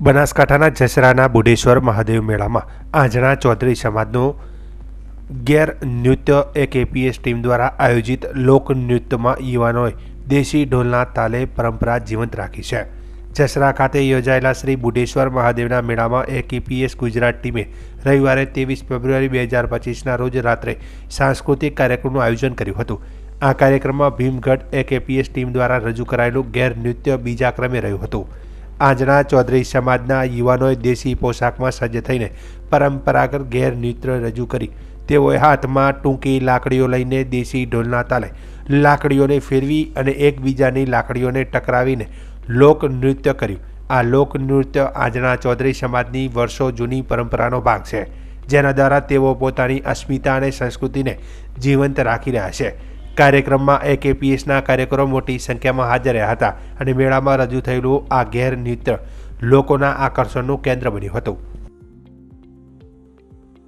બનાસકાંઠાના જસરાના બુઢેશ્વર મહાદેવ મેળામાં આંજણા ચૌધરી સમાજનો ગેર નૃત્ય એક એપીએસ ટીમ દ્વારા આયોજિત લોકનૃત્યમાં યુવાનોએ દેશી ઢોલના તાલે પરંપરા જીવંત રાખી છે। જસરા ખાતે યોજાયેલા શ્રી બુઢેશ્વર મહાદેવના મેળામાં એક એપીએસ ગુજરાત ટીમે રવિવારે 23 ફેબ્રુઆરી 2025ના રોજ રાત્રે સાંસ્કૃતિક કાર્યક્રમનું આયોજન કર્યું હતું। આ કાર્યક્રમમાં ભીમગઢ એક એપીએસ ટીમ દ્વારા રજૂ કરાયેલું ગેર નૃત્ય બીજા ક્રમે રહ્યું હતું। આંજણા ચૌધરી સમાજના યુવાનોએ દેશી પોશાકમાં સજ્જ થઈને પરંપરાગત ગેર નૃત્ય રજૂ કરી તેઓએ હાથમાં ટૂંકી લાકડીઓ લઈને દેશી ઢોલના તાલે લાકડીઓને ફેરવી અને એકબીજાની લાકડીઓને ટકરાવીને લોકનૃત્ય કર્યું। આ લોકનૃત્ય આંજણા ચૌધરી સમાજની વર્ષો જૂની પરંપરાનો ભાગ છે, જેના દ્વારા તેઓ પોતાની અસ્મિતા અને સંસ્કૃતિને જીવંત રાખી રહ્યા છે। કાર્યક્રમમાં એક એપીએસના કાર્યકરો મોટી સંખ્યામાં હાજર રહ્યા હતા અને મેળામાં રજૂ થયેલું આ ગેર નૃત્ય લોકોના આકર્ષણનું કેન્દ્ર બન્યું હતું।